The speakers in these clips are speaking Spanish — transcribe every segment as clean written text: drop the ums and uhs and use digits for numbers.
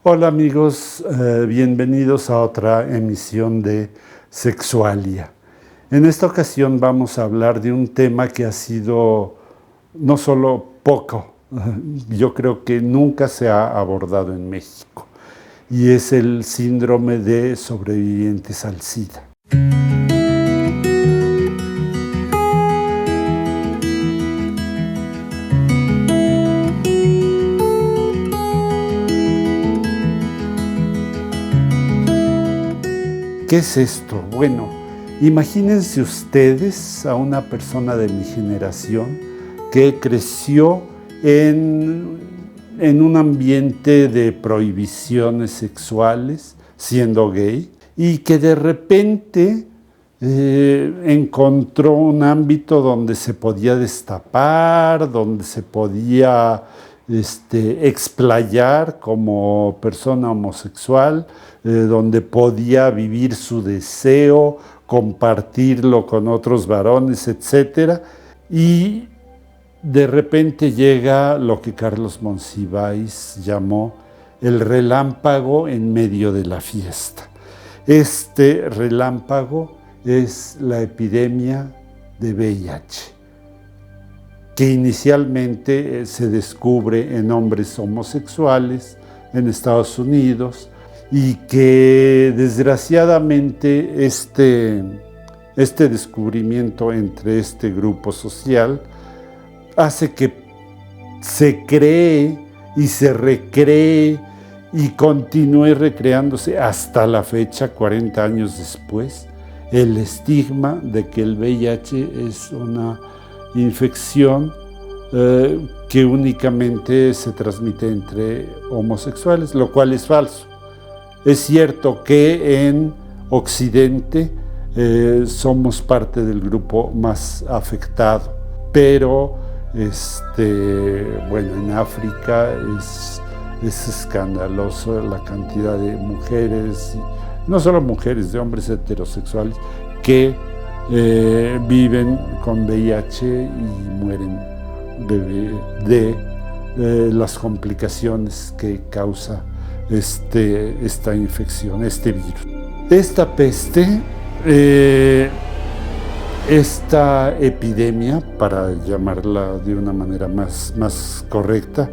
Hola amigos, bienvenidos a otra emisión de Sexualia. En esta ocasión vamos a hablar de un tema que ha sido no solo poco, yo creo que nunca se ha abordado en México, y es el síndrome de sobrevivientes al SIDA. ¿Qué es esto? Bueno, imagínense ustedes a una persona de mi generación que creció en un ambiente de prohibiciones sexuales, siendo gay, y que de repente encontró un ámbito donde se podía destapar, donde se podía explayar como persona homosexual, donde podía vivir su deseo, compartirlo con otros varones, etc. Y de repente llega lo que Carlos Monsiváis llamó el relámpago en medio de la fiesta. Este relámpago es la epidemia de VIH, que inicialmente se descubre en hombres homosexuales en Estados Unidos y que desgraciadamente este descubrimiento entre este grupo social hace que se cree y se recree y continúe recreándose hasta la fecha, 40 años después, el estigma de que el VIH es una infección que únicamente se transmite entre homosexuales, lo cual es falso. Es cierto que en Occidente somos parte del grupo más afectado, pero bueno, en África es escandaloso la cantidad de mujeres, no solo mujeres, de hombres heterosexuales que viven con VIH y mueren de las complicaciones que causa esta infección, este virus. Esta peste, esta epidemia, para llamarla de una manera más correcta,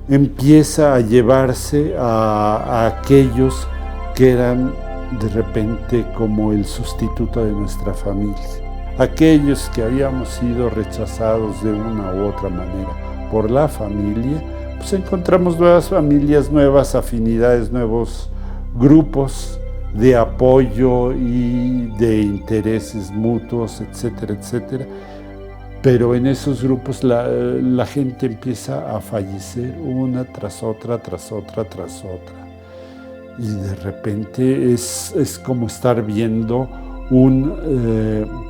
empieza a llevarse a aquellos que eran de repente como el sustituto de nuestra familia. Aquellos que habíamos sido rechazados de una u otra manera por la familia, pues encontramos nuevas familias, nuevas afinidades, nuevos grupos de apoyo y de intereses mutuos, etcétera, etcétera. Pero en esos grupos la gente empieza a fallecer una tras otra, tras otra, tras otra. Y de repente es como estar viendo un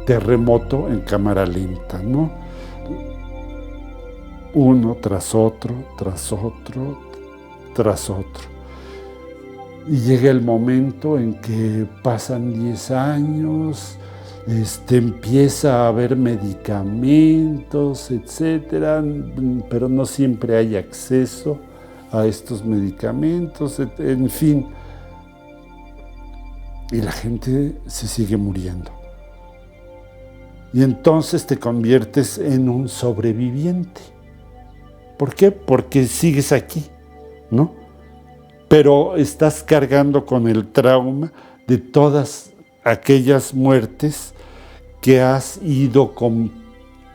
terremoto en cámara lenta, ¿no? Uno tras otro, tras otro, tras otro. Y llega el momento en que pasan 10 años, empieza a haber medicamentos, etcétera, pero no siempre hay acceso a estos medicamentos, en fin. Y la gente se sigue muriendo. Y entonces te conviertes en un sobreviviente. ¿Por qué? Porque sigues aquí, ¿no? Pero estás cargando con el trauma de todas aquellas muertes que has ido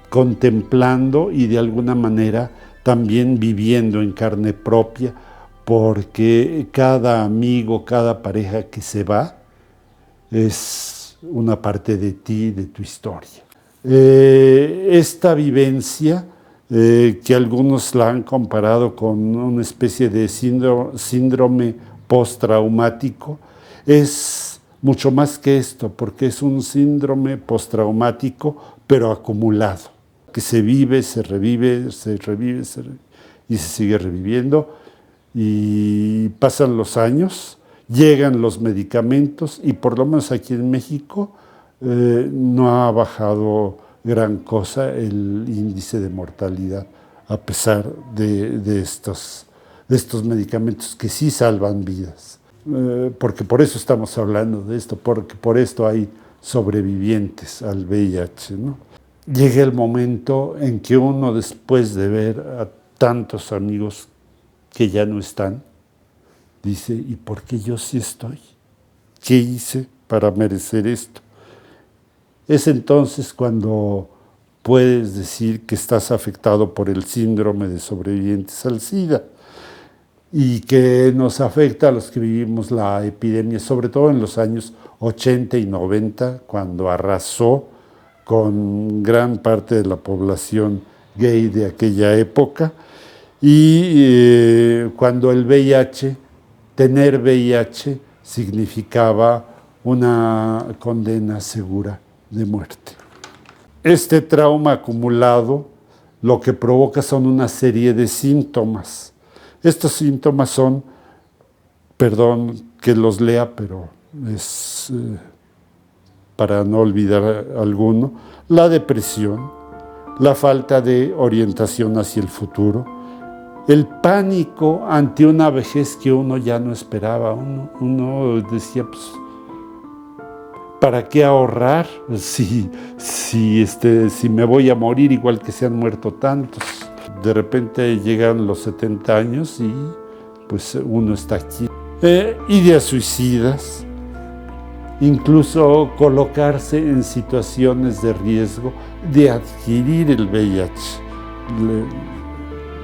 contemplando y de alguna manera también viviendo en carne propia, porque cada amigo, cada pareja que se va es una parte de ti, de tu historia. Esta vivencia, que algunos la han comparado con una especie de síndrome postraumático, es mucho más que esto, porque es un síndrome postraumático, pero acumulado, que se vive, se revive, se revive, y se sigue reviviendo, y pasan los años, llegan los medicamentos, y por lo menos aquí en México no ha bajado gran cosa el índice de mortalidad, a pesar de estos medicamentos que sí salvan vidas. Porque por eso estamos hablando de esto, porque por esto hay sobrevivientes al VIH, ¿no? Llega el momento en que uno, después de ver a tantos amigos que ya no están, dice, ¿y por qué yo sí estoy? ¿Qué hice para merecer esto? Es entonces cuando puedes decir que estás afectado por el síndrome de sobrevivientes al SIDA y que nos afecta a los que vivimos la epidemia, sobre todo en los años 80 y 90, cuando arrasó con gran parte de la población gay de aquella época, y cuando el VIH, tener VIH, significaba una condena segura de muerte. Este trauma acumulado lo que provoca son una serie de síntomas. Estos síntomas son, perdón que los lea, pero es para no olvidar alguno, la depresión, la falta de orientación hacia el futuro, el pánico ante una vejez que uno ya no esperaba. Uno decía, pues, ¿para qué ahorrar si me voy a morir igual que se han muerto tantos? De repente llegan los 70 años y pues uno está aquí. Ideas suicidas, incluso colocarse en situaciones de riesgo de adquirir el VIH.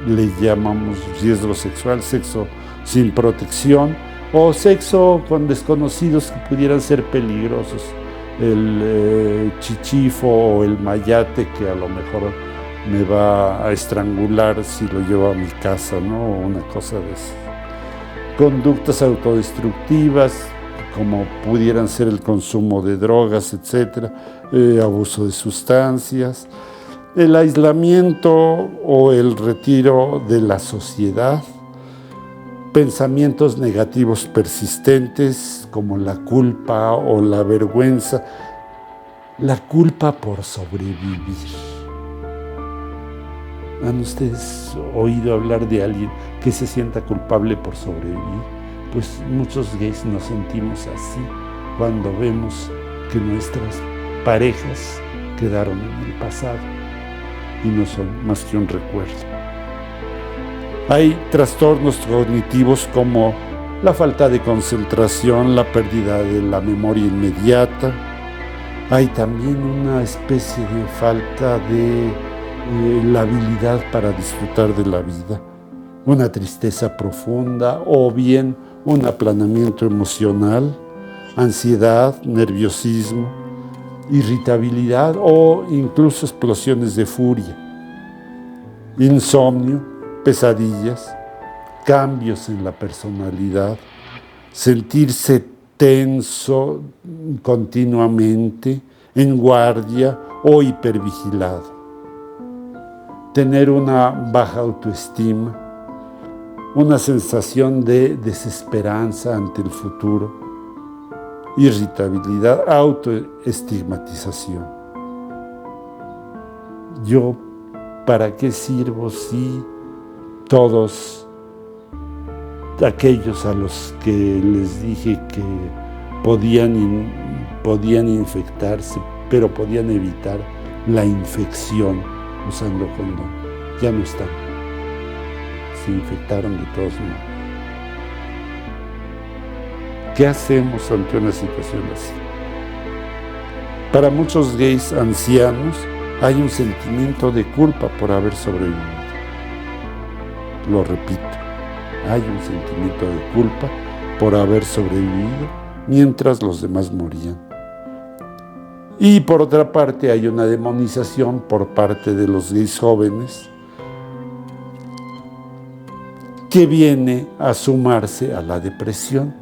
Le llamamos riesgo sexual, sexo sin protección o sexo con desconocidos que pudieran ser peligrosos. El chichifo o el mayate que a lo mejor me va a estrangular si lo llevo a mi casa, ¿no? O una cosa de eso. Conductas autodestructivas, como pudieran ser el consumo de drogas, etcétera, abuso de sustancias, el aislamiento o el retiro de la sociedad, pensamientos negativos persistentes como la culpa o la vergüenza, la culpa por sobrevivir. ¿Han ustedes oído hablar de alguien que se sienta culpable por sobrevivir? Pues muchos gays nos sentimos así cuando vemos que nuestras parejas quedaron en el pasado y no son más que un recuerdo. Hay trastornos cognitivos como la falta de concentración, la pérdida de la memoria inmediata. Hay también una especie de falta de la habilidad para disfrutar de la vida, una tristeza profunda o bien un aplanamiento emocional, ansiedad, nerviosismo, irritabilidad o incluso explosiones de furia, insomnio, pesadillas, cambios en la personalidad, sentirse tenso continuamente, en guardia o hipervigilado, tener una baja autoestima, una sensación de desesperanza ante el futuro, irritabilidad, autoestigmatización. ¿Yo para qué sirvo si todos aquellos a los que les dije que podían infectarse, pero podían evitar la infección usando condón, ya no están? Se infectaron de todos modos. ¿Qué hacemos ante una situación así? Para muchos gays ancianos hay un sentimiento de culpa por haber sobrevivido. Lo repito, hay un sentimiento de culpa por haber sobrevivido mientras los demás morían. Y por otra parte hay una demonización por parte de los gays jóvenes que viene a sumarse a la depresión.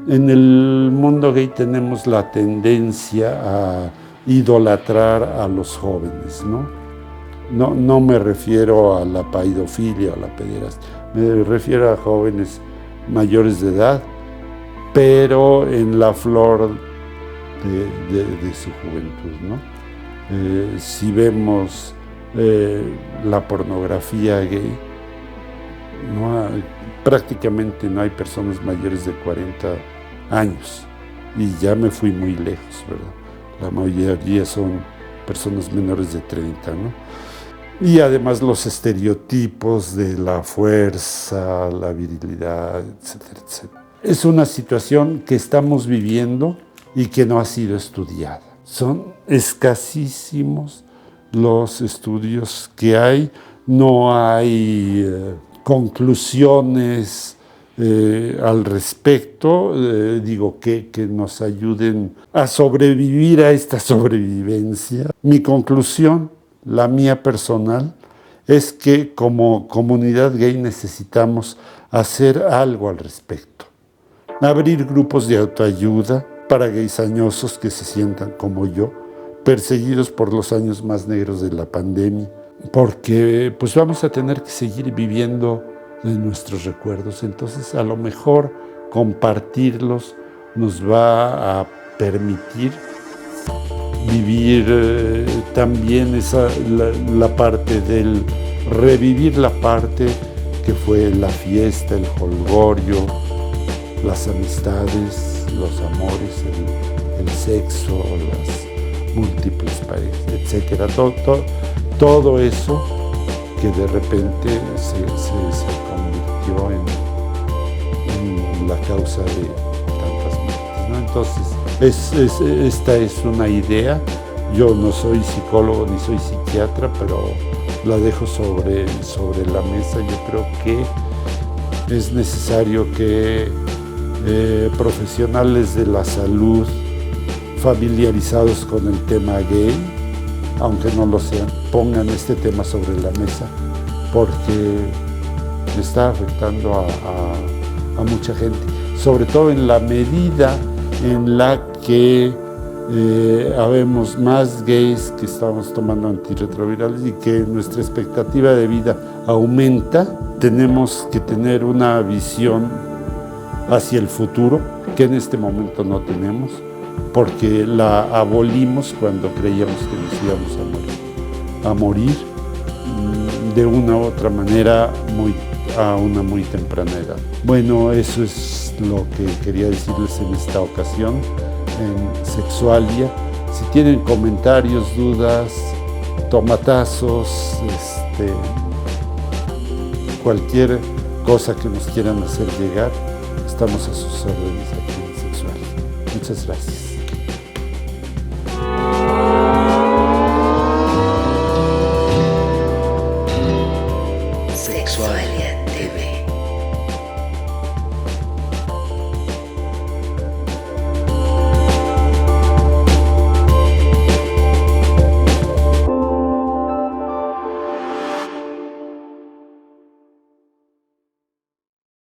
En el mundo gay tenemos la tendencia a idolatrar a los jóvenes, ¿no? No me refiero a la paidofilia o a la pederastia, me refiero a jóvenes mayores de edad, pero en la flor de su juventud, ¿no? Si vemos la pornografía gay, prácticamente no hay personas mayores de 40 años. Y ya me fui muy lejos, ¿verdad? La mayoría son personas menores de 30, ¿no? Y además los estereotipos de la fuerza, la virilidad, etcétera, etcétera. Es una situación que estamos viviendo y que no ha sido estudiada. Son escasísimos los estudios que hay, no hay conclusiones al respecto, que nos ayuden a sobrevivir a esta sobrevivencia. Mi conclusión, la mía personal, es que como comunidad gay necesitamos hacer algo al respecto. Abrir grupos de autoayuda para gays añosos que se sientan como yo, perseguidos por los años más negros de la pandemia, porque pues vamos a tener que seguir viviendo de nuestros recuerdos. Entonces, a lo mejor compartirlos nos va a permitir vivir también la parte del revivir la parte que fue la fiesta, el jolgorio, las amistades, los amores, el sexo, las múltiples parejas, etcétera. Todo eso que de repente se convirtió en la causa de tantas muertes, ¿no? Entonces, esta es una idea. Yo no soy psicólogo ni soy psiquiatra, pero la dejo sobre la mesa. Yo creo que es necesario que profesionales de la salud familiarizados con el tema gay, aunque no lo sean, pongan este tema sobre la mesa, porque está afectando a mucha gente, sobre todo en la medida en la que habemos más gays que estamos tomando antirretrovirales y que nuestra expectativa de vida aumenta. Tenemos que tener una visión hacia el futuro que en este momento no tenemos, porque la abolimos cuando creíamos que nos íbamos a morir de una u otra manera a una muy temprana edad. Bueno, eso es lo que quería decirles en esta ocasión en Sexualia. Si tienen comentarios, dudas, tomatazos, cualquier cosa que nos quieran hacer llegar, estamos a sus órdenes aquí en Sexualia. Muchas gracias.